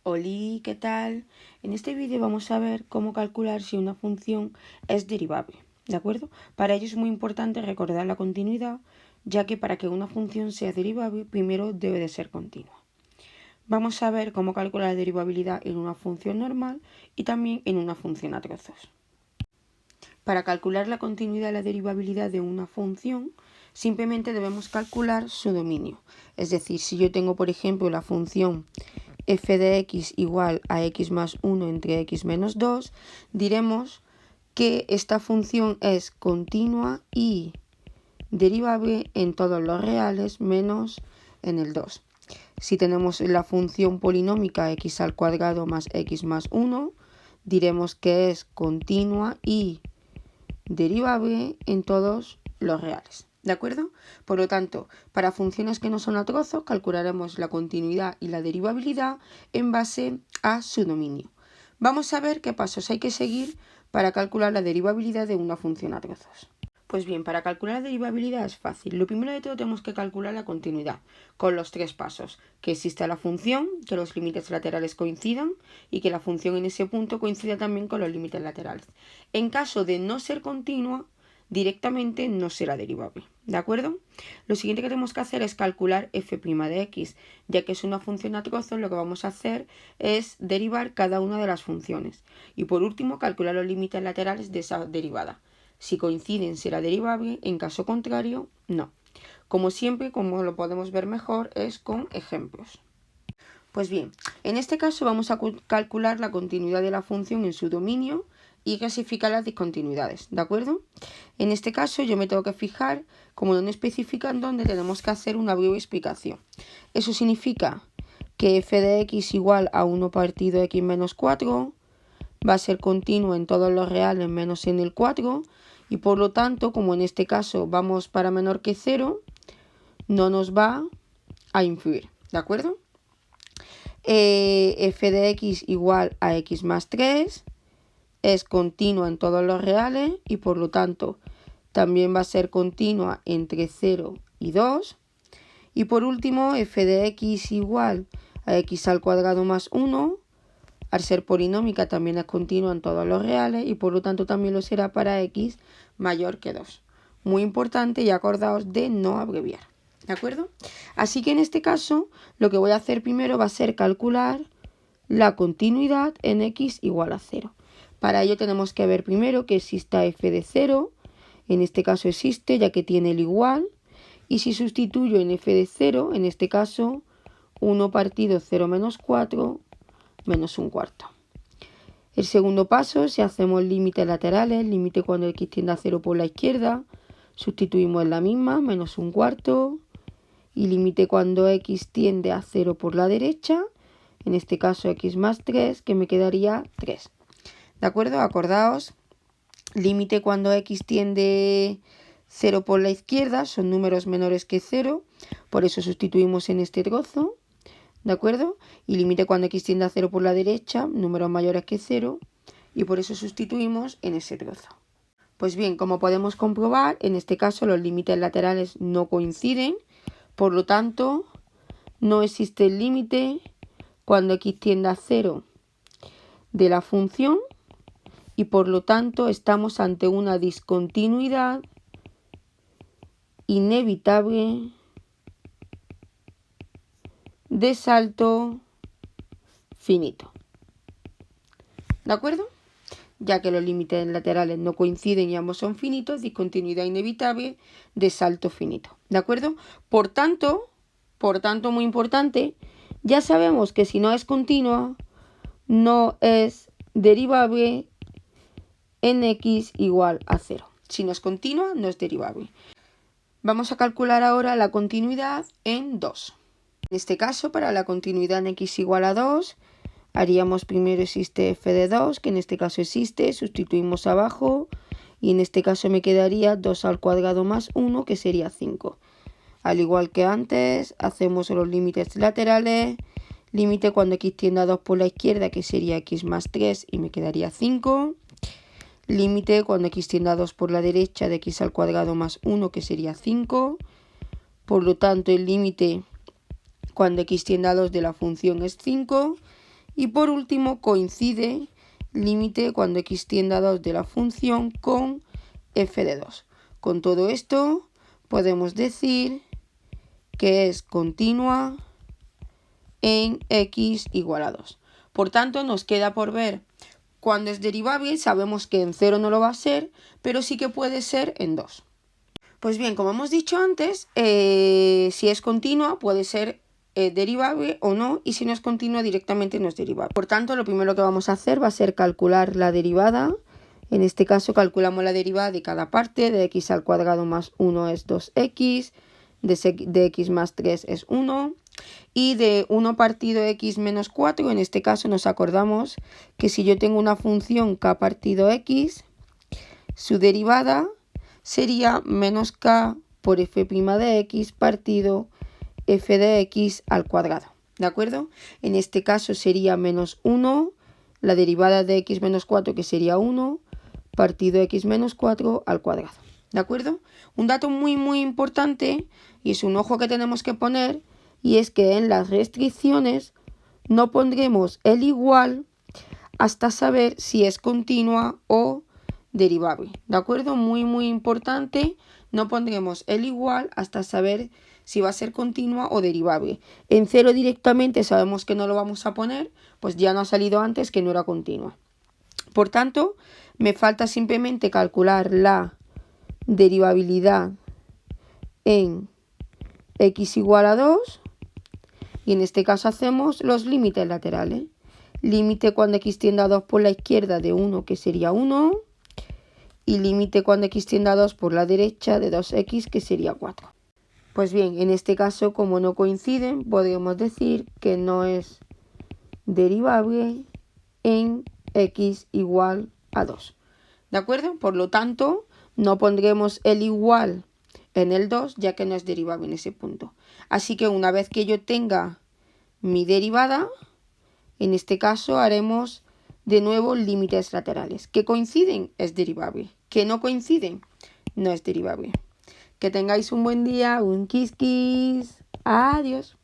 Hola, ¿qué tal? En este vídeo vamos a ver cómo calcular si una función es derivable, ¿de acuerdo? Para ello es muy importante recordar la continuidad, ya que para que una función sea derivable, primero debe de ser continua. Vamos a ver cómo calcular la derivabilidad en una función normal y también en una función a trozos. Para calcular la continuidad y la derivabilidad de una función, simplemente debemos calcular su dominio. Es decir, si yo tengo, por ejemplo, la función f de x igual a x más 1 entre x menos 2, diremos que esta función es continua y derivable en todos los reales menos en el 2. Si tenemos la función polinómica x al cuadrado más x más 1, diremos que es continua y derivable en todos los reales. ¿De acuerdo? Por lo tanto, para funciones que no son a trozos, calcularemos la continuidad y la derivabilidad en base a su dominio. Vamos a ver qué pasos hay que seguir para calcular la derivabilidad de una función a trozos. Pues bien, para calcular la derivabilidad es fácil. Lo primero de todo tenemos que calcular la continuidad, con los tres pasos. Que exista la función, que los límites laterales coincidan y que la función en ese punto coincida también con los límites laterales. En caso de no ser continua, directamente no será derivable, ¿de acuerdo? Lo siguiente que tenemos que hacer es calcular f' de x, ya que es una función a trozos, lo que vamos a hacer es derivar cada una de las funciones. Y por último, calcular los límites laterales de esa derivada. Si coinciden será derivable, en caso contrario, no. Como siempre, como lo podemos ver mejor, es con ejemplos. Pues bien, en este caso vamos a calcular la continuidad de la función en su dominio y clasificar las discontinuidades, ¿de acuerdo? En este caso yo me tengo que fijar, como no especifican dónde, tenemos que hacer una breve explicación. Eso significa que f de x igual a 1 partido x menos 4 va a ser continuo en todos los reales menos en el 4 y por lo tanto, como en este caso vamos para menor que 0, no nos va a influir, ¿de acuerdo? F de x igual a x más 3 es continua en todos los reales y por lo tanto también va a ser continua entre 0 y 2. Y por último, f de x igual a x al cuadrado más 1, al ser polinómica también es continua en todos los reales y por lo tanto también lo será para x mayor que 2. Muy importante y acordaos de no abreviar. ¿De acuerdo? Así que en este caso lo que voy a hacer primero va a ser calcular la continuidad en x igual a 0. Para ello tenemos que ver primero que exista f de 0. En este caso existe ya que tiene el igual. Y si sustituyo en f de 0, en este caso 1 partido 0 menos 4 menos un cuarto. El segundo paso, si hacemos límites laterales, límite cuando x tiende a 0 por la izquierda, sustituimos en la misma, menos un cuarto. Y límite cuando x tiende a 0 por la derecha, en este caso x más 3, que me quedaría 3. ¿De acuerdo? Acordaos, límite cuando x tiende 0 por la izquierda, son números menores que 0, por eso sustituimos en este trozo, ¿de acuerdo? Y límite cuando x tiende a 0 por la derecha, números mayores que 0, y por eso sustituimos en ese trozo. Pues bien, como podemos comprobar, en este caso los límites laterales no coinciden, por lo tanto, no existe el límite cuando x tiende a 0 de la función y por lo tanto estamos ante una discontinuidad inevitable de salto finito. ¿De acuerdo? Ya que los límites laterales no coinciden y ambos son finitos, discontinuidad inevitable de salto finito. ¿De acuerdo? Por tanto, muy importante, ya sabemos que si no es continua, no es derivable en x igual a 0. Si no es continua, no es derivable. Vamos a calcular ahora la continuidad en 2. En este caso, para la continuidad en x igual a 2, haríamos primero existe f de 2, que en este caso existe, sustituimos abajo, y en este caso me quedaría 2 al cuadrado más 1, que sería 5. Al igual que antes, hacemos los límites laterales, límite cuando x tiende a 2 por la izquierda, que sería x más 3, y me quedaría 5. Límite cuando x tiende a 2 por la derecha de x al cuadrado más 1, que sería 5. Por lo tanto, el límite cuando x tiende a 2 de la función es 5. Y por último, coincide límite cuando x tiende a 2 de la función con f de 2. Con todo esto podemos decir que es continua en x igual a 2. Por tanto, nos queda por ver cuando es derivable. Sabemos que en 0 no lo va a ser, pero sí que puede ser en 2. Pues bien, como hemos dicho antes, si es continua puede ser derivable o no, y si no es continua directamente no es derivable. Por tanto, lo primero que vamos a hacer va a ser calcular la derivada. En este caso calculamos la derivada de cada parte. De x al cuadrado más 1 es 2x, de x más 3 es 1, y de 1 partido x menos 4, en este caso nos acordamos que si yo tengo una función k partido x, su derivada sería menos k por f' de x partido f de x al cuadrado, ¿de acuerdo? En este caso sería menos 1, la derivada de x menos 4, que sería 1, partido x menos 4 al cuadrado, ¿de acuerdo? Un dato muy importante, y es un ojo que tenemos que poner, y es que en las restricciones no pondremos el igual hasta saber si es continua o derivable, ¿de acuerdo? Muy importante, no pondremos el igual hasta saber si va a ser continua o derivable. En 0 directamente sabemos que no lo vamos a poner, pues ya no ha salido antes que no era continua. Por tanto, me falta simplemente calcular la derivabilidad en x igual a 2, y en este caso hacemos los límites laterales. Límite cuando x tiende a 2 por la izquierda de 1, que sería 1, y límite cuando x tiende a 2 por la derecha de 2x, que sería 4. Pues bien, en este caso, como no coinciden, podríamos decir que no es derivable en x igual a 2. ¿De acuerdo? Por lo tanto, no pondremos el igual en el 2, ya que no es derivable en ese punto. Así que una vez que yo tenga mi derivada, en este caso haremos de nuevo límites laterales. ¿Que coinciden? Es derivable. ¿Que no coinciden? No es derivable. Que tengáis un buen día, un kiss kiss. Adiós.